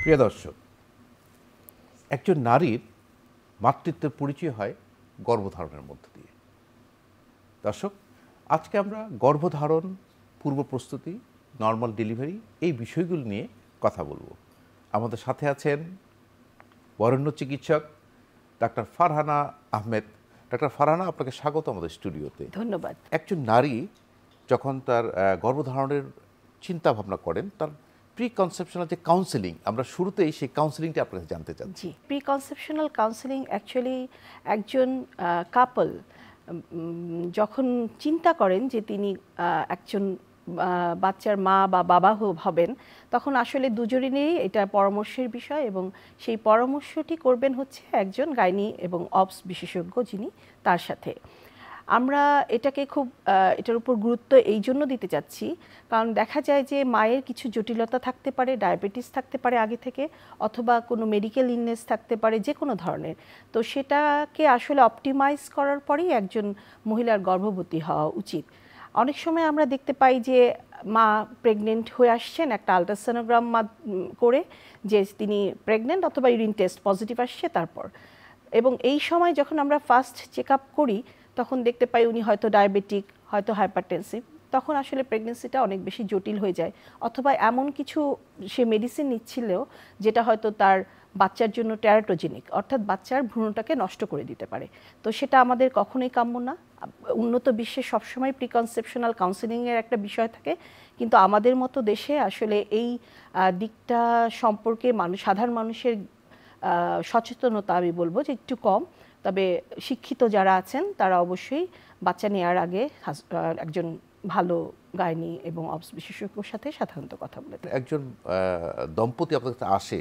প্রিয় দর্শক, একজন নারীর মাতৃত্বের পরিচয় হয় গর্ভধারণের মধ্য দিয়ে। দর্শক, আজকে আমরা গর্ভধারণ, পূর্ব প্রস্তুতি, নর্মাল ডেলিভারি এই বিষয়গুলো নিয়ে কথা বলবো। আমাদের সাথে আছেন বরেণ্য চিকিৎসক ডাক্তার ফারহানা আহমেদ। ডাক্তার ফারহানা, আপনাকে স্বাগত আমাদের স্টুডিওতে। ধন্যবাদ। একজন নারী যখন তার গর্ভধারণের চিন্তা ভাবনা করেন, তার প্রি কনসেপশনাল যে কাউন্সেলিং, আমরা শুরুতেই সেই কাউন্সেলিংটা আপনাকে জানতে চাচ্ছি। প্রি কনসেপশনাল কাউন্সেলিং অ্যাকচুয়ালি একজন কাপল যখন চিন্তা করেন যে তিনি একজন বাচ্চার মা বা বাবা হবেন, তখন আসলে দুজনেরই এটা পরামর্শের বিষয়, এবং সেই পরামর্শটি করবেন হচ্ছে একজন গাইনি এবং অবস বিশেষজ্ঞ যিনি তার সাথে। আমরা এটাকে খুব এটার উপর গুরুত্ব এই জন্য দিতে চাচ্ছি, কারণ দেখা যায় যে মায়ের কিছু জটিলতা থাকতে পারে, ডায়াবেটিস থাকতে পারে আগে থেকে, অথবা কোনো মেডিকেল ইলনেস থাকতে পারে যে কোনো ধরনের। তো সেটাকে আসলে অপটিমাইজ করার পরেই একজন মহিলার গর্ভবতী হওয়া উচিত। অনেক সময় আমরা দেখতে পাই যে মা প্রেগনেন্ট হয়ে আসছেন একটা আলট্রাসোনোগ্রাম করে যে তিনি প্রেগনেন্ট, অথবা ইউরিন টেস্ট পজিটিভ আসছে তারপর। এবং এই সময় যখন আমরা ফার্স্ট চেক আপ করি, তখন দেখতে পাই উনি হয়তো ডায়াবেটিক, হয়তো হাইপারটেনসিভ। তখন আসলে প্রেগনেন্সিটা অনেক বেশি জটিল হয়ে যায়, অথবা এমন কিছু সে মেডিসিন নিচ্ছিলেও যেটা হয়তো তার বাচ্চার জন্য টেরাটোজেনিক, অর্থাৎ বাচ্চার ভ্রূণটাকে নষ্ট করে দিতে পারে। তো সেটা আমাদের কখনোই কাম্য না। উন্নত বিশ্বে সবসময় প্রিকনসেপশনাল কাউন্সেলিংয়ের একটা বিষয় থাকে, কিন্তু আমাদের মতো দেশে আসলে এই দিকটা সম্পর্কে সাধারণ মানুষের সচেতনতা আমি বলবো যে একটু কম। তবে শিক্ষিত যারা আছেন তারা অবশ্যই বাচ্চা নেওয়ার আগে একজন ভালো গাইনি এবং অবস বিশেষজ্ঞর সাথে সাধারণত কথা বলে। একজন দম্পতি আপনার কাছে আসে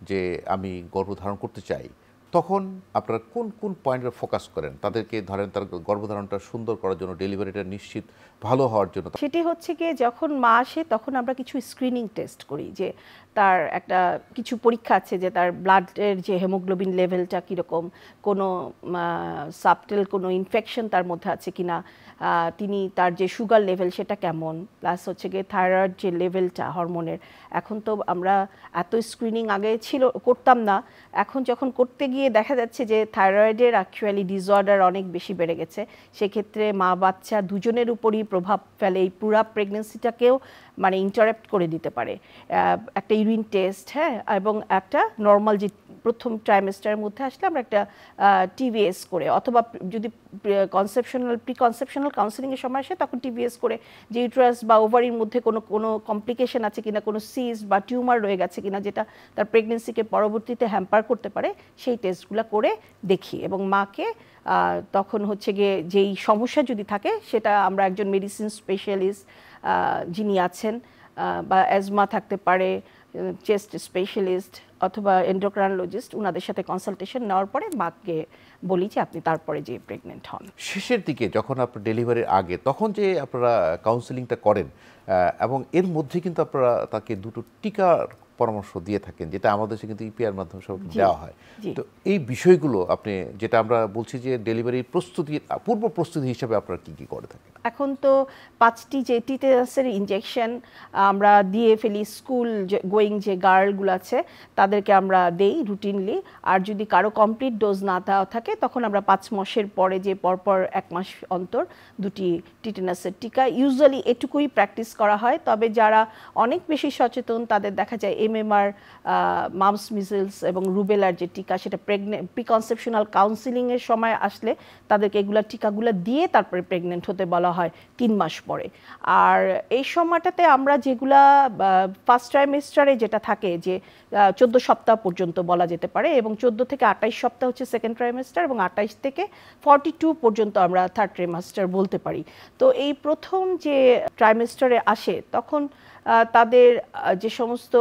যে আমি গর্ভধারণ করতে চাই, তখন আপনারা কোন কোন পয়েন্টে ফোকাস করেন? তাদেরকে ধরেন তার গর্ভধারণটা সুন্দর করার জন্য, ডেলিভারিটা নিশ্চিত ভালো হওয়ার জন্য। সেটি হচ্ছে গিয়ে যখন মা আসে তখন আমরা কিছু স্ক্রিনিং টেস্ট করি, যে তার একটা কিছু পরীক্ষা আছে যে তার ব্লাডের যে হেমোগ্লোবিন লেভেলটা কীরকম, কোনো সাবটেল কোনো ইনফেকশন তার মধ্যে আছে কিনা, তিনি তার যে সুগার লেভেল সেটা কেমন, প্লাস হচ্ছে গিয়ে থাইরয়েড যে লেভেলটা হরমোনের। এখন তো আমরা এত স্ক্রিনিং আগে করতাম না, এখন যখন করতে গিয়ে দেখা যাচ্ছে যে থাইরয়েডের অ্যাকচুয়ালি ডিসঅর্ডার অনেক বেশি বেড়ে গেছে। সেক্ষেত্রে মা বাচ্চা দুজনের উপরই প্রভাব ফেলে, এই পুরা প্রেগনেন্সিটাকেও মানে ইন্টারাপ্ট করে দিতে পারে। একটা ইউরিন টেস্ট, হ্যাঁ, এবং একটা নর্মাল যে প্রথম ট্রাইমেস্টারের মধ্যে আসলে আমরা একটা টিভিএস করে, অথবা যদি প্রি কনসেপশনাল কাউন্সেলিংয়ের সময় আসে তখন টিভিএস করে যে ইউট্রাস বা ওভারির মধ্যে কোনো কমপ্লিকেশন আছে কিনা, কোনো সিস্ট বা টিউমার রয়ে গেছে কিনা যেটা তার প্রেগনেন্সিকে পরবর্তীতে হ্যাম্পার করতে পারে, সেই টেস্টগুলো করে দেখি। এবং মাকে তখন হচ্ছে গিয়ে যেই সমস্যা যদি থাকে সেটা আমরা একজন মেডিসিন স্পেশালিস্ট যিনি আছেন, বা অ্যাজমা থাকতে পারে, চেস্ট স্পেশালিস্ট অথবা এন্ডোক্রাইনোলজিস্ট, ওনাদের সাথে কনসালটেশন নেওয়ার পরে মাকে বলি যে আপনি তারপরে যে প্রেগনেন্ট হন। শেষের দিকে যখন আপনার ডেলিভারির আগে তখন যে আপনারা কাউন্সেলিংটা করেন, এবং এর মধ্যে কিন্তু আপনারা তাকে দুটো টিকার পরামর্শ দিয়ে থাকেন, যেটা আমাদের দেশে কিন্তু ইপিআর মাধ্যমে সব দেওয়া হয়। তো এই বিষয়গুলো আপনি, যেটা আমরা বলছি যে ডেলিভারির প্রস্তুতির পূর্ব প্রস্তুতি হিসাবে আপনারা কি কি করে থাকেন? এখন তো 5টি যে টিটেনাসের ইনজেকশন আমরা দিয়ে ফেলি, স্কুল গোয়িং যে গার্লগুলো আছে তাদেরকে আমরা দেই রুটিনলি। আর যদি কারো কমপ্লিট ডোজ না দেওয়া থাকে তখন আমরা 5 মাসের পরে যে পরপর 1 মাস অন্তর 2টি টিটেনাসের টিকা, ইউজুয়ালি এটুকুই প্র্যাকটিস করা হয়। তবে যারা অনেক বেশি সচেতন তাদের দেখা যায় এমএমআর, মামস, মিজলস এবং রুবেলার যে টিকা, সেটা প্রিকনসেপশনাল কাউন্সিলিংয়ের সময় আসলে তাদেরকে এগুলো টিকাগুলো দিয়ে তারপরে প্রেগনেন্ট হতে বলা হয় 3 মাস পরে। আর এই সময়টাতে আমরা যেগুলা ফার্স্ট ট্রাইমেস্টারে যেটা থাকে যে 14 সপ্তাহ পর্যন্ত বলা যেতে পারে, এবং 14 থেকে 28 সপ্তাহ হচ্ছে সেকেন্ড ট্রাইমেস্টার, এবং 28 থেকে 42 পর্যন্ত আমরা থার্ড ট্রাইমেস্টার বলতে পারি। তো এই প্রথম যে ট্রাইমেস্টারে আসে তখন তাদের যে সমস্ত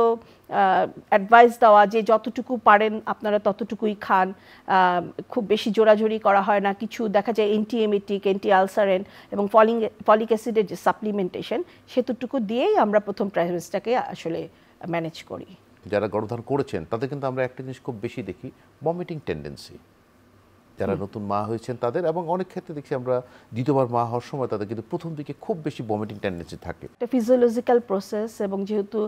অ্যাডভাইস দেওয়া যে যতটুকু পারেন আপনারা ততটুকুই খান, খুব বেশি জোরাজোরি করা হয় না, কিছু দেখা যায় অ্যান্টিএমেটিক, অ্যান্টি আলসারেন্ট এবং ফলিক অ্যাসিডের যে সাপ্লিমেন্টেশন সেতুটুকু দিয়েই আমরা প্রথম ট্রাইমেস্টারকে আসলে ম্যানেজ করি। যারা গর্ভধারণ করেছেন তাদের কিন্তু আমরা একটা জিনিস খুব বেশি দেখি, ভমিটিং টেন্ডেন্সি। যারা নতুন মা হয়েছেন তাদের, এবং অনেক ক্ষেত্রে দেখছি আমরা দ্বিতীয়বার মা হওয়ার সময় তাদের কিন্তু প্রথম দিকে খুব বেশি ভমিটিং টেন্ডেন্সি থাকে। এটা ফিজিওলজিক্যাল প্রসেস, এবং যেহেতু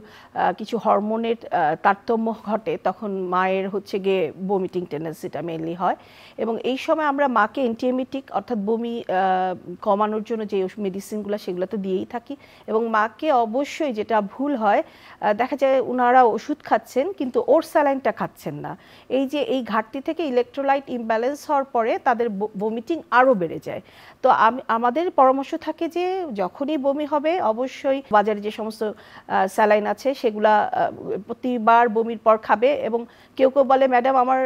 কিছু হরমোনের তারতম্য ঘটে তখন মায়ের হচ্ছে গিয়ে বমিটিং টেন্ডেন্সিটা মেনলি হয়। এবং এই সময় আমরা মাকে অ্যান্টিএমিটিক অর্থাৎ বমি কমানোর জন্য যে মেডিসিনগুলো সেগুলো তো দিয়েই থাকি। এবং মাকে অবশ্যই, যেটা ভুল হয় দেখা যায় ওনারা ওষুধ খাচ্ছেন কিন্তু ওর স্যালাইনটা খাচ্ছেন না। এই ঘাটতি থেকে ইলেকট্রোলাইট ইমব্যালেন্স হওয়ার পরে তাদের বমিটিং আরও বেড়ে যায়। তো আমাদের পরামর্শ থাকে যে যখনই বমি হবে অবশ্যই বাজারে যে সমস্ত স্যালাইন আছে সেগুলা প্রতিবার বমির পর খাবে। এবং কেউ কেউ বলে ম্যাডাম আমার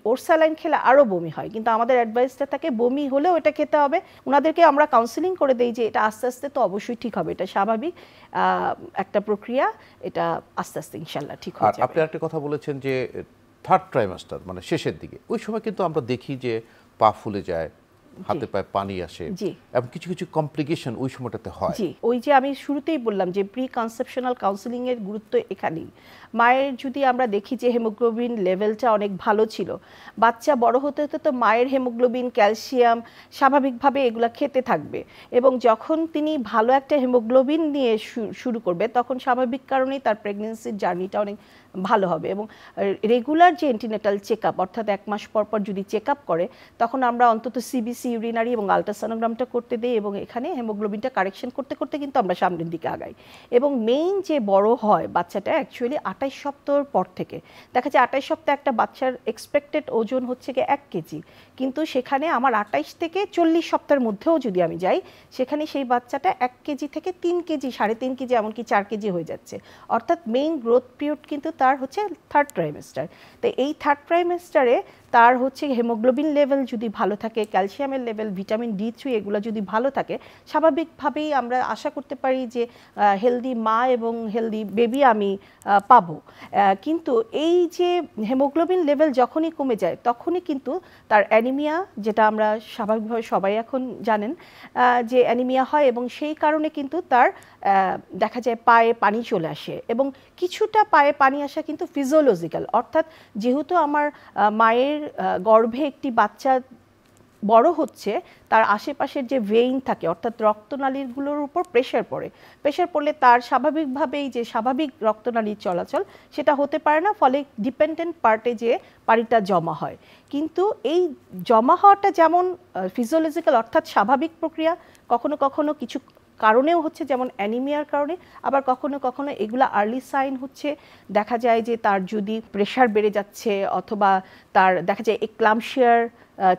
ওর স্যালাইন খেলে আরও বমি হয়, কিন্তু আমাদের অ্যাডভাইসটা থাকে বমি হলেও এটা খেতে হবে। ওনাদেরকে আমরা কাউন্সিলিং করে দেই যে এটা আস্তে আস্তে তো অবশ্যই ঠিক হবে, এটা স্বাভাবিক একটা প্রক্রিয়া, এটা আস্তে আস্তে ইনশাল্লাহ ঠিক হয়ে যাবে। আপনি একটা কথা বলেছেন যে থার্ড ট্রাইমাস্টার মানে শেষের দিকে, ওই সময় কিন্তু আমরা দেখি যে পা ফুলে যায়, হাতে পায়ে পানি আসে, এবং কিছু কিছু কমপ্লিকেশন ওই সময়টাতে হয়। জি, ওই যে আমি শুরুতেই বললাম যে প্রি কনসেপশনাল কাউন্সিলিং এর গুরুত্ব এখানেই। মায়ের যদি আমরা দেখি যে হিমোগ্লোবিন লেভেলটা অনেক ভালো ছিল, বাচ্চা বড় হতে হতে তো মায়ের হিমোগ্লোবিন, ক্যালসিয়াম স্বাভাবিকভাবে এগুলা খেতে থাকবে, এবং যখন তিনি ভালো একটা হিমোগ্লোবিন নিয়ে শুরু করবে তখন স্বাভাবিক কারণেই তার প্রেগনেন্সির জার্নিটা অনেক ভালো হবে। এবং রেগুলার যে অ্যান্টিনেটাল চেক আপ অর্থাৎ 1 মাস পর পর যদি চেক আপ করে তখন আমরা অন্তত সিবিসি, ইউরিনারি এবং আলট্রাসোনোগ্রামটা করতে দিই, এবং এখানে হিমোগ্লোবিনটা কারেকশন করতে করতে কিন্তু আমরা সামনের দিকে আগাই। এবং মেইন যে বড় হয় বাচ্চাটা অ্যাকচুয়ালি 28 সপ্তাহের পর থেকে। দেখা যায় 28 সপ্তাহে একটা বাচ্চার এক্সপেক্টেড ওজন হচ্ছে গিয়ে 1 কেজি, কিন্তু সেখানে আমার 28 থেকে 40 সপ্তাহের মধ্যেও যদি আমি যাই সেখানে সেই বাচ্চাটা 1 কেজি থেকে 3 কেজি, 3.5 কেজি, এমনকি 4 কেজি হয়ে যাচ্ছে। অর্থাৎ মেইন গ্রোথ পিরিয়ড কিন্তু তার হচ্ছে থার্ড ট্রাইমেস্টার। তো এই থার্ড ট্রাইমেস্টারে তার হচ্ছে হিমোগ্লোবিন লেভেল যদি ভালো থাকে, ক্যালসিয়ামের লেভেল, ভিটামিন D3 এগুলো যদি ভালো থাকে, স্বাভাবিকভাবেই আমরা আশা করতে পারি যে হেলদি মা এবং হেলদি বেবি আমি পাবো। কিন্তু এই যে হিমোগ্লোবিন লেভেল যখনই কমে যায় তখনই কিন্তু তার অ্যানিমিয়া, যেটা আমরা স্বাভাবিকভাবে সবাই এখন জানেন যে অ্যানিমিয়া হয়, এবং সেই কারণে কিন্তু তার দেখা যায় পায়ে পানি চলে আসে। এবং কিছুটা পায়ে পানি আসা কিন্তু ফিজিওলজিক্যাল, অর্থাৎ যেহেতু আমার মায়ের গর্ভে একটি বাচ্চা বড় হচ্ছে তার আশেপাশের যে ভেইন থাকে অর্থাৎ রক্তনালীগুলোর উপর প্রেশার পড়লে তার স্বাভাবিকভাবেই যে স্বাভাবিক রক্তনালীর চলাচল সেটা হতে পারে না, ফলে ডিপেন্ডেন্ট পার্টে যে পানিটা জমা হয়। কিন্তু এই জমা হওয়াটা যেমন ফিজিওলজিক্যাল অর্থাৎ স্বাভাবিক প্রক্রিয়া, কখনো কখনো কিছু কারণেও হচ্ছে, যেমন অ্যানিমিয়ার কারণে, আবার কখনো কখনো এগুলা আর্লি সাইন হচ্ছে, দেখা যায় যে তার যদি প্রেশার বেড়ে যাচ্ছে অথবা তার দেখা যায় এক্লাম্পশিয়ার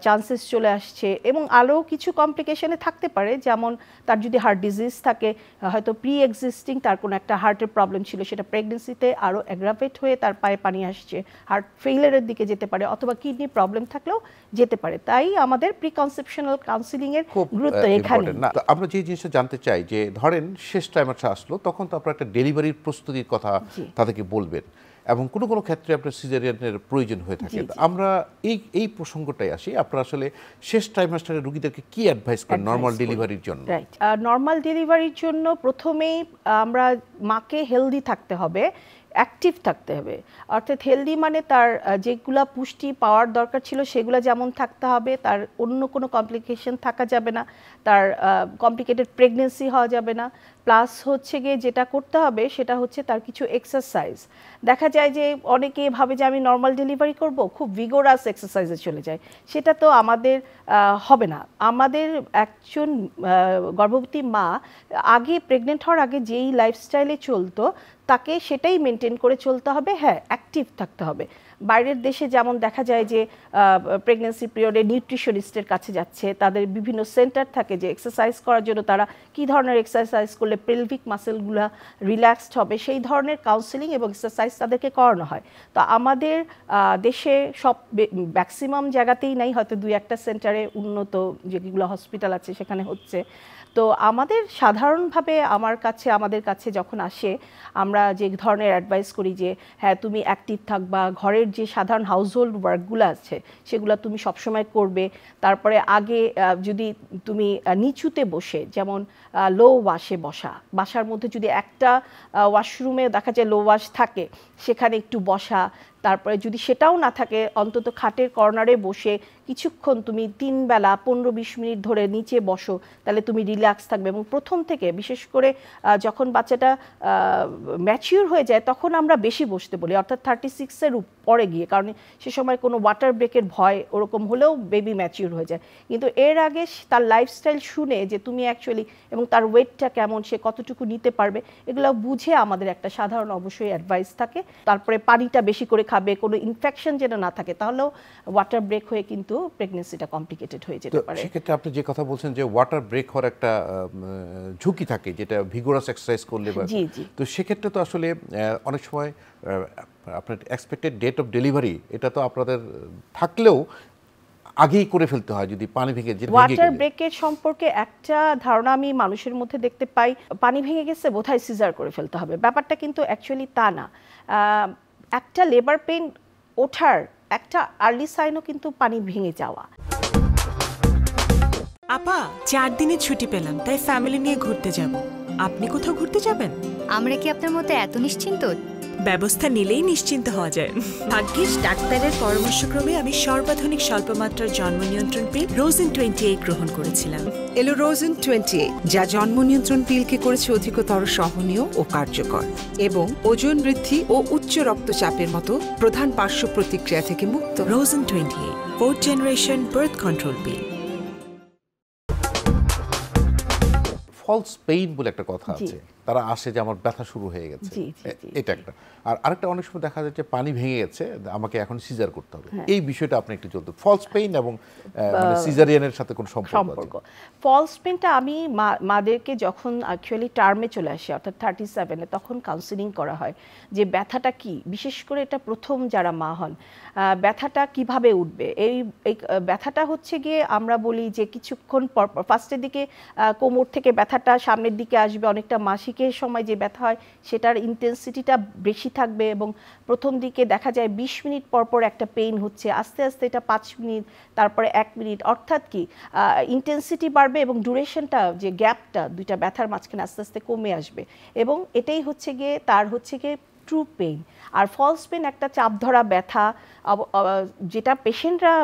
চান্সেস চলে আসছে, এবং আরও কিছু কমপ্লিকেশনে থাকতে পারে, যেমন তার যদি হার্ট ডিজিজ থাকে, হয়তো প্রি এক্সিস্টিং তার কোনো একটা হার্টের প্রবলেম ছিল, সেটা প্রেগনেন্সিতে আরও অ্যাগ্রাভেট হয়ে তার পায়ে পানি আসছে, হার্ট ফেইলিয়ারের দিকে যেতে পারে, অথবা কিডনি প্রবলেম থাকলেও যেতে পারে। তাই আমাদের প্রি কনসেপশনাল কাউন্সিলিংয়ের গুরুত্ব এখানে। আমরা যে জিনিসটা জানতে চাই যে ধরেন শেষ টাইমারটা আসলো, তখন তো আপনারা একটা ডেলিভারির প্রস্তুতির কথা তাদেরকে বলবেন, এবং কোনো কোনো ক্ষেত্রে আপনার সিজারিয়ানের প্রয়োজন হয়ে থাকে। আমরা এই প্রসঙ্গটাই আসি, আপনারা আসলে শেষ ট্রাইমাস্টারের রোগীদেরকে কি অ্যাডভাইস করেন নর্মাল ডেলিভারির জন্য? রাইট, নর্মাল ডেলিভারির জন্য প্রথমেই আমরা মাকে হেলদি থাকতে হবে, অ্যাক্টিভ থাকতে হবে। অর্থাৎ হেলদি মানে তার যেগুলা পুষ্টি পাওয়ার দরকার ছিল সেগুলো যেমন থাকতে হবে, তার অন্য কোনো কমপ্লিকেশন থাকা যাবে না, তার কমপ্লিকেটেড প্রেগনেন্সি হওয়া যাবে না। প্লাস হচ্ছে গিয়ে যেটা করতে হবে সেটা হচ্ছে তার কিছু এক্সারসাইজ। দেখা যায় যে অনেকে ভাবে যে আমি নর্মাল ডেলিভারি করব, খুব ভিগোরাস এক্সারসাইজে চলে যায়, সেটা তো আমাদের হবে না। আমাদের একজন গর্ভবতী মা আগে প্রেগনেন্ট হওয়ার আগে যেই লাইফস্টাইলে চলতো তাকে সেটাই মেনটেন করে চলতে হবে। হ্যাঁ, অ্যাক্টিভ থাকতে হবে। বাইরের দেশে যেমন দেখা যায় যে প্রেগনেন্সি পিরিয়ডে নিউট্রিশনিস্টের কাছে যাচ্ছে, তাদের বিভিন্ন সেন্টার থাকে যে এক্সারসাইজ করার জন্য তারা কী ধরনের এক্সারসাইজ করলে পেলভিক মাসেলগুলো রিল্যাক্সড হবে সেই ধরনের কাউন্সেলিং এবং এক্সারসাইজ তাদেরকে করানো হয়। তো আমাদের দেশে সব ম্যাক্সিমাম জায়গাতেই নাই, হয়তো 2-1টা সেন্টারে উন্নত যেগুলো হসপিটাল আছে সেখানে হচ্ছে। তো আমাদের সাধারণভাবে আমাদের কাছে যখন আসে আমরা যে ধরনের অ্যাডভাইস করি যে হ্যাঁ তুমি অ্যাক্টিভ থাকবা, ঘরের যে সাধারণ হাউসহোল্ড ওয়ার্কগুলো আছে সেগুলো তুমি সবসময় করবে। তারপরে আগে যদি তুমি নিচুতে বসে, যেমন লো ওয়াশে বাসার মধ্যে যদি একটা ওয়াশরুমে দেখা যায় লো ওয়াশ থাকে সেখানে একটু বসা, তারপরে যদি সেটাও না থাকে অন্তত খাটের কর্নারে বসে কিছুক্ষণ তুমি 3 বেলা 15-20 মিনিট ধরে নিচে বসো, তাহলে তুমি রিল্যাক্স থাকবে। এবং প্রথম থেকে বিশেষ করে যখন বাচ্চাটা ম্যাচিউর হয়ে যায় তখন আমরা বেশি বসতে বলি, অর্থাৎ 36-এর পরে গিয়ে, কারণ সে সময় কোনো ওয়াটার ব্রেকের ভয় ওরকম হলেও বেবি ম্যাচিউর হয়ে যায়। কিন্তু এর আগে তার লাইফস্টাইল শুনে যে তুমি অ্যাকচুয়ালি এবং তার ওয়েটটা কেমন, সে কতটুকু নিতে পারবে, এগুলো বুঝে আমাদের একটা সাধারণ অবশ্যই অ্যাডভাইস থাকে। তারপরে পানিটা বেশি করে খাবে, কোনো ইনফেকশন যেন না থাকে, তাহলেও ওয়াটার ব্রেক হয়ে কিন্তু প্রেগনেন্সিটা কমপ্লিকেটেড হয়ে যেতে পারে। সেক্ষেত্রে আপনি যে কথা বলছেন যে ওয়াটার ব্রেক হওয়ার একটা ঝুঁকি থাকে, যেটা ভিগোরাস এক্সারসাইজ করলে, তো সেক্ষেত্রে তো আসলে অনেক সময় আপনার এক্সপেক্টেড ডেট অফ ডেলিভারি এটা তো আপনাদের থাকলেও আগেই করে ফেলতে হয় যদি পানি ভেঙে যায়। ওয়াটার ব্রেকের সম্পর্কে একটা ধারণা আমি মানুষের মধ্যে দেখতে পাই, পানি ভেঙে গেছে বোধহয় সিজার করে ফেলতে হবে। ব্যাপারটা কিন্তু অ্যাকচুয়ালি তা না। একটা লেবার পেইন ওঠার একটা আর্লি সাইনও কিন্তু পানি ভেঙে যাওয়া। আপা 4 দিনের ছুটি পেলাম, তাই ফ্যামিলি নিয়ে ঘুরতে যাব। আপনি কোথাও ঘুরতে যাবেন? আমরা কি আপনার মতো এত নিশ্চিন্ত? ব্যবস্থা নিলেই নিশ্চিন্ত হওয়া যায়। ভাগ্যিস ডাক্তারের পরামর্শক্রমে আমি সর্বাধুনিক স্বল্পমাত্রার জন্ম নিয়ন্ত্রণ পিল রোজেন 28 গ্রহণ করেছিলাম। এলো রোজেন 28, যা জন্ম নিয়ন্ত্রণ পিলকে করেছে অধিকতর সহনীয় ও কার্যকর, এবং ওজন বৃদ্ধি ও উচ্চ রক্তচাপের মতো প্রধান পার্শ্ব প্রতিক্রিয়া থেকে মুক্ত। Rosen 28 4th generation birth control pill. False pain বলে একটা কথা আছে, তারা আসে যে আমার ব্যথা শুরু হয়ে গেছে, এটা একটা। আর আরেকটা অনেক সময় দেখা যাচ্ছে পানি ভেঙে গেছে, আমাকে এখন সিজার করতে হবে। এই বিষয়টা আপনি একটু বলতে, ফলস পেইন এবং মানে সিজারিয়ানের সাথে কোন সম্পর্ক? ফলস পেইনটা আমি মাদেরকে যখন অ্যাকচুয়ালি টার্মে চলে আসে, অর্থাৎ 37-এ, তখন কাউন্সিলিং করা হয় যে ব্যথাটা কি, বিশেষ করে এটা প্রথম যারা মা হন, ব্যথাটা কিভাবে উঠবে। এই ব্যথাটা হচ্ছে গিয়ে আমরা বলি যে কিছুক্ষণ পর ফার্স্টের দিকে কোমর থেকে ব্যথাটা সামনের দিকে আসবে, অনেকটা মাসিকের সময় যে ব্যথা হয় সেটার ইন্টেন্সিটিটা বেশি থাকবে, এবং প্রথম দিকে দেখা যায় 20 মিনিট পর পর একটা পেইন হচ্ছে, আস্তে আস্তে এটা 5 মিনিট, তারপরে 1 মিনিট, অর্থাৎ কি ইন্টেন্সিটি বাড়বে এবং ডিউরেশনটা, যে গ্যাপটা দুইটা ব্যথার মাঝখানে আস্তে আস্তে কমে আসবে, এবং এটাই হচ্ছে গিয়ে তার হচ্ছে গিয়ে ট্রু পেইন। আর ফলস পেইন একটা চাপ ধরা ব্যথা, যেটা পেশেন্টরা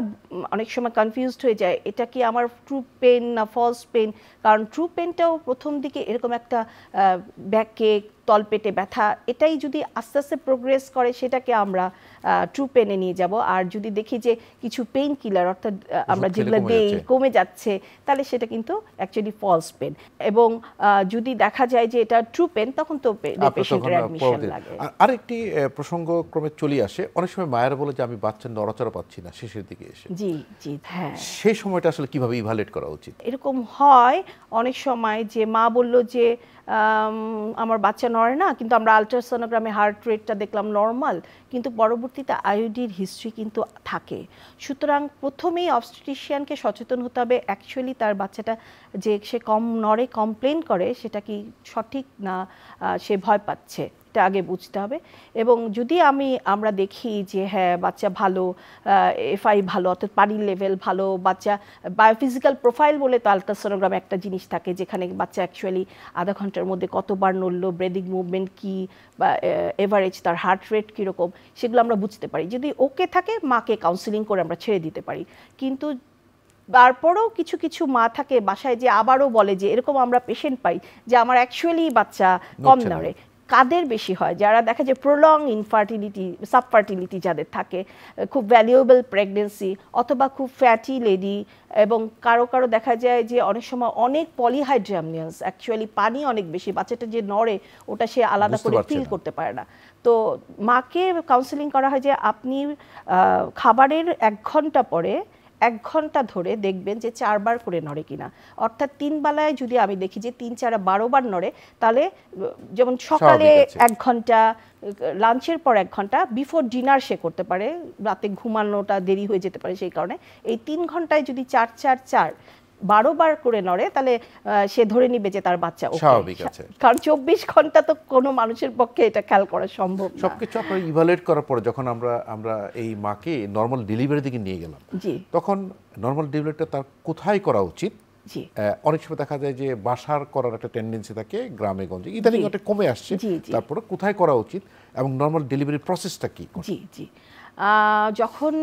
অনেক সময় কনফিউজড হয়ে যায়, এটা কি আমার ট্রু পেইন না ফলস পেইন। কারণ ট্রু পেইনটাও প্রথম দিকে এরকম একটা ব্যাকে তলপেটে ব্যথা, এটাই যদি আস্তে আস্তে প্রোগ্রেস করে সেটাকে আমরা ট্রু পেইনে নিয়ে যাব। আর যদি দেখি যে কিছু পেইন কিলার, অর্থাৎ আমরা যেগুলো দিই কমে যাচ্ছে, তাহলে সেটা কিন্তু অ্যাকচুয়ালি ফলস পেইন। এবং যদি দেখা যায় যে এটা ট্রু পেইন, তখন তো পেশেন্টের অ্যাডমিশন লাগে। আরেকটি প্রসঙ্গ ক্রমে চলে আসে, অনেক সময় মায়েরা বলে যে আমি বাচ্চার নড়াচড়া পাচ্ছি না শেষের দিকে এসে। জি জি, হ্যাঁ। সেই সময়টা আসলে কিভাবে ইভালুয়েট করা উচিত? এরকম হয় অনেক সময় যে মা বলল যে আমার বাচ্চা নড়ে না, কিন্তু আমরা আলট্রাসোনোগ্রামে হার্ট রেটটা দেখলাম নর্মাল, কিন্তু পরবর্তীতে আইওডির হিস্ট্রি কিন্তু থাকে। সুতরাং প্রথমেই অবস্টেট্রিশিয়ানকে সচেতন হতে হবে অ্যাকচুয়ালি তার বাচ্চাটা যে সে কম নড়ে কমপ্লেন করে সেটা কি সঠিক না সে ভয় পাচ্ছে, এটা আগে বুঝতে হবে। এবং যদি আমরা দেখি যে হ্যাঁ বাচ্চা ভালো, এফআই ভালো, অর্থাৎ পানির লেভেল ভালো, বাচ্চা বায়োফিজিক্যাল প্রোফাইল বলে তো আলট্রাসোনোগ্রামে একটা জিনিস থাকে যেখানে বাচ্চা অ্যাকচুয়ালি আধা ঘন্টার মধ্যে কতবার নড়লো, ব্রেদিং মুভমেন্ট কি, বা এভারেজ তার হার্ট রেট কীরকম, সেগুলো আমরা বুঝতে পারি। যদি ওকে থাকে মাকে কাউন্সিলিং করে আমরা ছেড়ে দিতে পারি। কিন্তু তারপরেও কিছু কিছু মা থাকে বাসায় যে আবারও বলে যে এরকম আমরা পেশেন্ট পাই যে আমার অ্যাকচুয়ালি বাচ্চা কম নড়ে। কাদের বেশি হয়? যারা দেখা যায় প্রলং ইনফার্টিলিটি, সাবফার্টিলিটি যাদের থাকে, খুব ভ্যালুয়েবল প্রেগনেন্সি, অথবা খুব ফ্যাটি লেডি, এবং কারো কারো দেখা যায় যে অনেক সময় অনেক পলিহাইড্রামনিয়াস, অ্যাকচুয়ালি পানি অনেক বেশি, বাচ্চাটা যে নড়ে ওটা সে আলাদা করে ফিল করতে পারে না। তো মাকে কাউন্সেলিং করা হয় যে আপনি খাবারের 1 ঘন্টা পরে 1 ঘন্টা ধরে দেখবেন যে 4 বার করে নড়ে কিনা, অর্থাৎ 3 বেলায় যদি আমি দেখি যে 3 4 12 বার নড়ে, তাহলে যেমন সকালে 1 ঘন্টা, লাঞ্চের পর 1 ঘন্টা, বিফোর ডিনার সে করতে পারে, রাতে ঘুমানোটা দেরি হয়ে যেতে পারে সেই কারণে। এই 3 ঘন্টায় যদি 4 4 4 12 বার করে নড়ে, তাহলে সে ধরে নিবে যে তার বাচ্চা স্বাভাবিক আছে। কারণ 24 ঘন্টা তো কোনো মানুষের পক্ষে এটা খেয়াল করা সম্ভব না। সবকিছু আপনারা ইভালুয়েট করার পরে যখন আমরা এই মাকে নর্মাল ডেলিভারি দিকে নিয়ে গেলাম, তখন নর্মাল ডেলিভারিটা তার কোথায় করা উচিত জি অনেক সময় দেখা যায় যে বাসার করার একটা টেন্ডেন্সি থাকে গ্রামে গঞ্জে, ইদানিং একটা কমে আসছে। তারপরে কোথায় করা উচিত এবং নর্মাল ডেলিভারি প্রসেসটা কি? জি জি যখন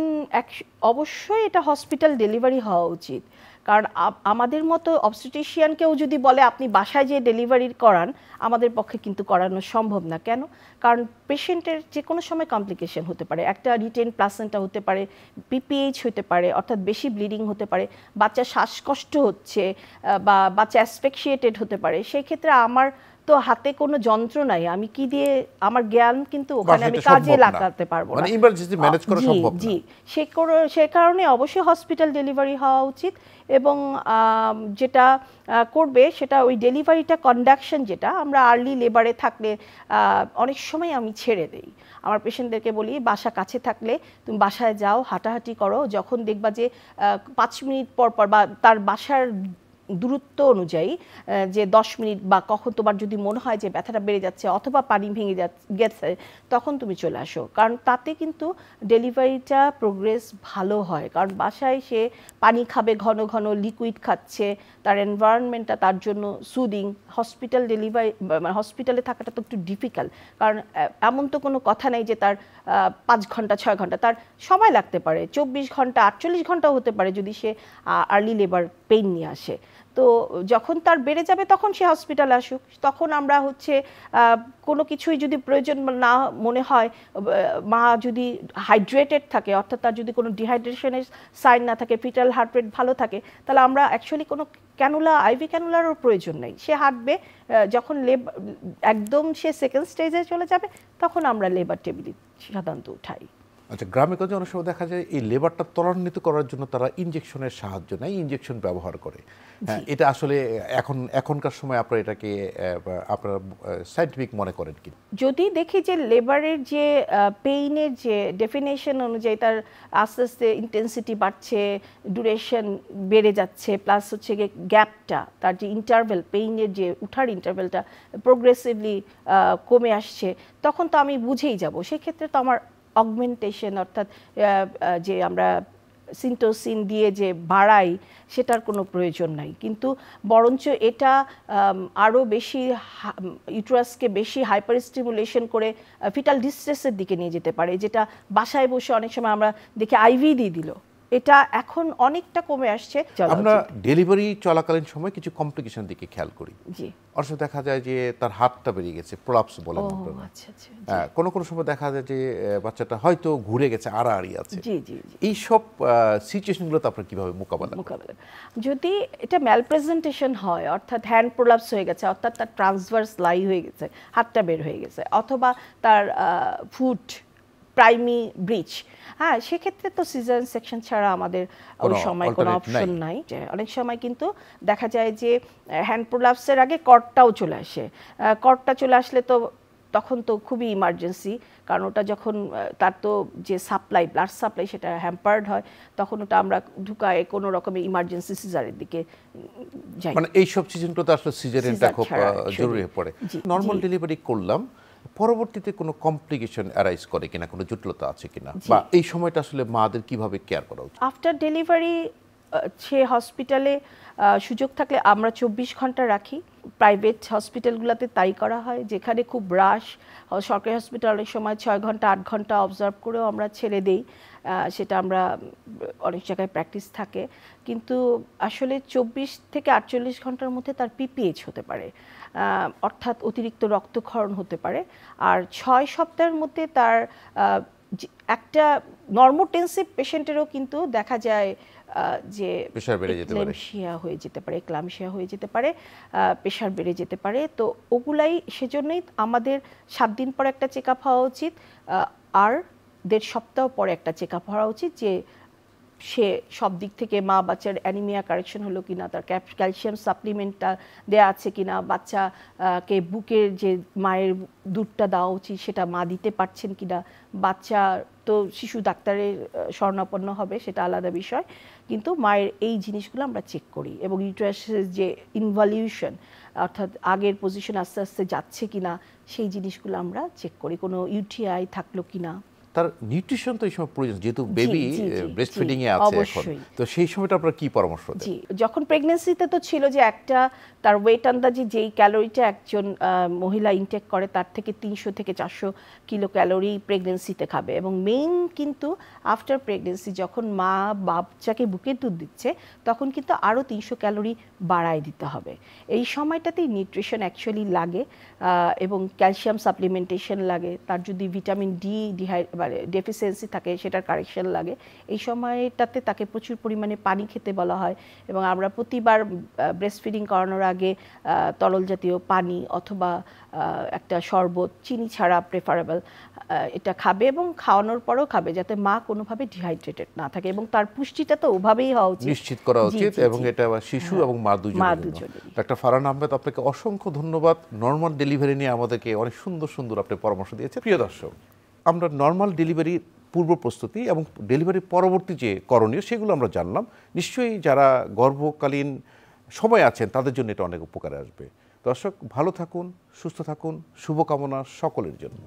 অবশ্যই এটা হসপিটাল ডেলিভারি হওয়া উচিত, কারণ আমাদের মতো অবস্টেট্রিশিয়ানকেও যদি বলে আপনি বাসায় যে ডেলিভারি করান, আমাদের পক্ষে কিন্তু করানো সম্ভব না। কেন? কারণ পেশেন্টের যে কোনো সময় কমপ্লিকেশন হতে পারে, একটা রিটেন প্লাসেন্টা হতে পারে, পিপিএইচ হতে পারে, অর্থাৎ বেশি ব্লিডিং হতে পারে, বাচ্চা শ্বাসকষ্ট হচ্ছে বা বাচ্চা অ্যাসফিক্সিয়েটেড হতে পারে। সেই ক্ষেত্রে আমার তো হাতে কোনো যন্ত্র নাই, আমি কি দিয়ে, আমার জ্ঞান কিন্তু ওখানে আমি কাজে লাগাতে পারবো না, ইমার্জেন্সি ম্যানেজ করা সম্ভব না। জি সে কারণে অবশ্যই হসপিটাল ডেলিভারি হওয়া উচিত। এবং যেটা করবে সেটা ওই ডেলিভারিটা কন্ডাকশন, যেটা আমরা আর্লি লেবারে থাকলে অনেক সময় আমি ছেড়ে দেই, আমার পেশেন্টদেরকে বলি বাসা কাছে থাকলে তুমি বাসায় যাও, হাঁটাহাঁটি করো, যখন দেখবা যে 5 মিনিট পর পর বা তার বাসার দূরত্ব অনুযায়ী যে 10 মিনিট বা কখন তোমার যদি মনে হয় যে ব্যথাটা বেড়ে যাচ্ছে অথবা পানি ভেঙে গেছে, তখন তুমি চলে আসো। কারণ তাতে কিন্তু ডেলিভারিটা প্রোগ্রেস ভালো হয়, কারণ বাসায় সে পানি খাবে, ঘন ঘন লিকুইড খাচ্ছে, তার এনভায়রনমেন্টটা তার জন্য সুদিং। হসপিটাল ডেলিভারি হসপিটালে থাকাটা তো একটু ডিফিকাল্ট, কারণ এমন তো কোনো কথা নেই যে তার 5 ঘন্টা 6 ঘন্টা, তার সময় লাগতে পারে 24 ঘন্টা 48 ঘন্টাও হতে পারে যদি সে আর্লি লেবার পেইন নিয়ে আসে। তো যখন তার বেড়ে যাবে তখন সে হসপিটালে আসুক, তখন আমরা কোনো কিছুই যদি প্রয়োজন না মনে হয়, মা যদি হাইড্রেটেড থাকে, অর্থাৎ তার যদি কোনো ডিহাইড্রেশনের সাইন না থাকে, ফিটাল হার্ট রেট ভালো থাকে, তাহলে আমরা অ্যাকচুয়ালি কোনো ক্যানুলা, আইভি ক্যানুলারও প্রয়োজন নেই, সে হাঁটবে। যখন একদম সে সেকেন্ড স্টেজে চলে যাবে তখন আমরা লেবার টেবিলে সাধারণত উঠাই। আচ্ছা, গ্রামে গঞ্জে অনেক সময় দেখা যায় এই লেবারটা ত্বরান্বিত করার জন্য তারা ইনজেকশনের সাহায্য নেয়, ইনজেকশন ব্যবহার করে। এটা আসলে এখনকার সময় আপনারা এটাকে আপনারা সায়েন্টিফিক মনে করেন কি? যদি দেখি যে লেবারের যে পেইনের যে ডেফিনেশন অনুযায়ী তার আস্তে আস্তে ইন্টেন্সিটি বাড়ছে, ডিউরেশন বেড়ে যাচ্ছে, প্লাস হচ্ছে গিয়ে গ্যাপটা, তার যে ইন্টারভেল, পেইনের যে উঠার ইন্টারভেলটা প্রোগ্রেসিভলি কমে আসছে, তখন তো আমি বুঝেই যাব। সেক্ষেত্রে তো আমার অগমেন্টেশন, অর্থাৎ যে আমরা সিনটোসিন দিয়ে যে বাড়াই, সেটার কোনো প্রয়োজন নাই। কিন্তু বরঞ্চ এটা আরও বেশি ইউট্রাসকে বেশি হাইপার স্টিমুলেশন করে ফিটাল ডিস্ট্রেসের দিকে নিয়ে যেতে পারে, যেটা বাসায় বসে অনেক সময় আমরা দেখি আইভি দিয়ে দিল, এটা এখন অনেকটা কমে আসছে। আমরা ডেলিভারি চলাকালীন সময় কিছু কমপ্লিকেশন দিকে খেয়াল করি। জি, অনেক সময় দেখা যায় যে তার হাতটা বেরিয়ে গেছে, প্রলাপস বলে। কোনো কোনো সময় দেখা যায় যে বাচ্চাটা হয়তো ঘুরে গেছে, আড়াআড়ি আছে। জি জি জি। এই সব সিচুয়েশনগুলোতে আপনারা কিভাবে মোকাবেলা? যদি এটা ম্যালপ্রেজেন্টেশন হয়, অর্থাৎ হ্যান্ড প্রলাপস হয়ে গেছে, অর্থাৎ তার ট্রান্সভার্স লাই হয়ে গেছে, হাতটা বের হয়ে গেছে, অথবা তার ফুট প্রাইমি ব্রিচ, সেক্ষেত্রে তো সিজারিয়ান সেকশন ছাড়া আমাদের ওই সময় কোনো অপশন নাই। অনেক সময় কিন্তু দেখা যায় যে হ্যান্ড প্রোলাপসের আগে কর্ডটাও চলে আসে। কর্ডটা চলে আসলে তো তখন তো খুবই ইমার্জেন্সি, কারণ ওটা যখন তার তো যে সাপ্লাই, ব্লাড সাপ্লাই, সেটা হ্যাম্পার্ড হয়, তখন ওটা আমরা ঢুকায় কোনো রকমের ইমার্জেন্সি সিজারের দিকে যাই। মানে এই সব সিজনগুলোতে আসলে সিজারিয়ানটা খুব জরুরি হয়ে পড়ে। নর্মাল ডেলিভারি করলাম, পরবর্তীতে কোনো কমপ্লিকেশন অ্যারাইজ করে কিনা, কোনো জটিলতা আছে কিনা, বা এই সময়টা আসলে মাদের কিভাবে কেয়ার করা উচিত? আফটার ডেলিভারি সে হসপিটালে সুযোগ থাকলে আমরা 24 ঘন্টা রাখি। প্রাইভেট হসপিটালগুলোতে তাই করা হয়, যেখানে খুব রাশ, সরকারি হসপিটালের সময় 6 ঘন্টা 8 ঘন্টা অবজার্ভ করেও আমরা ছেড়ে দেই, সেটা আমরা অনেক জায়গায় প্র্যাকটিস থাকে। কিন্তু আসলে 24 থেকে 48 ঘন্টার মধ্যে তার পিপিএইচ হতে পারে, অর্থাৎ অতিরিক্ত রক্তক্ষরণ হতে পারে। আর 6 সপ্তাহের মধ্যে তার একটা নর্মোটেনসিভ পেশেন্টেরও কিন্তু দেখা যায় যে এক্লামশিয়া হয়ে যেতে পারে, প্রেশার বেড়ে যেতে পারে। তো ওগুলাই, সেজন্যই আমাদের 7 দিন পর একটা চেক আপ হওয়া উচিত, আর 1.5 সপ্তাহ পরে একটা চেক আপ হওয়া উচিত, যে সে সব দিক থেকে মা বাচ্চার অ্যানিমিয়া কারেকশন হলো কিনা, তার ক্যালসিয়াম সাপ্লিমেন্টটা দেওয়া আছে কিনা, বাচ্চাকে বুকের যে মায়ের দুধটা দেওয়া উচিত সেটা মা দিতে পারছেন কিনা। বাচ্চা তো শিশু ডাক্তারের শরণাপন্ন হবে, সেটা আলাদা বিষয়, কিন্তু মায়ের এই জিনিসগুলো আমরা চেক করি। এবং ইউট্রাসের যে ইনভলিউশন, অর্থাৎ আগের পজিশন আস্তে আস্তে যাচ্ছে কিনা, সেই জিনিসগুলো আমরা চেক করি। কোনো ইউটিআই থাকলো কিনা, তার নিউট্রিশন তো এই সময় প্রয়োজন, যেহেতু বেবি ব্রেস্ট ফিডিং এ আছে এখন, তো সেই সময়টা আপনারা কি পরামর্শ দেন? জি, যখন প্রেগন্যান্সিতে তো ছিল যে একটা তার ওয়েট আন্দাজে যেই ক্যালোরিটা একজন মহিলা ইনটেক করে তার থেকে 300 থেকে 400 কিলো ক্যালোরি প্রেগন্যান্সিতে খাবে, এবং মেইন কিন্তু আফটার প্রেগন্যান্সি যখন মা বাচ্চাকে বুকের দুধ দিচ্ছে তখন কিন্তু আরও 300 ক্যালোরি বাড়ায় দিতে হবে। এই সময়টাতেই নিউট্রিশন অ্যাকচুয়ালি লাগে এবং ক্যালসিয়াম সাপ্লিমেন্টেশন লাগে, তার যদি ভিটামিন ডি ডেফিসিয়েন্সি থাকে সেটার কারেকশন লাগে। এই সময়টাতে তাকে প্রচুর পরিমাণে পানি খেতে বলা হয়, এবং আমরা প্রতিবার ব্রেস্ট ফিডিং করানোর আগে তরল জাতীয় পানি অথবা একটা শরবত, চিনি ছাড়া প্রেফারেবল, এটা খাবে এবং খাওয়ানোর পরেও খাবে, যাতে মা কোনোভাবে ডিহাইড্রেটেড না থাকে, এবং তার পুষ্টিটা তো ওভাবেই হওয়া উচিত, নিশ্চিত করা উচিত, এবং এটা শিশু এবং মা দুজনেই। ডাক্তার ফারহানা আহমেদ, আপনাকে অসংখ্য ধন্যবাদ। নর্মাল ডেলিভারি নিয়ে আমাদেরকে অনেক সুন্দর সুন্দর আপনি পরামর্শ দিয়েছেন। প্রিয় দর্শক, আমরা নর্মাল ডেলিভারি পূর্ব প্রস্তুতি এবং ডেলিভারি পরবর্তী যে করণীয় সেগুলো আমরা জানলাম। নিশ্চয়ই যারা গর্ভকালীন সময় আছেন তাদের জন্য এটা অনেক উপকারে আসবে। দর্শক, ভালো থাকুন, সুস্থ থাকুন, শুভকামনা সকলের জন্য।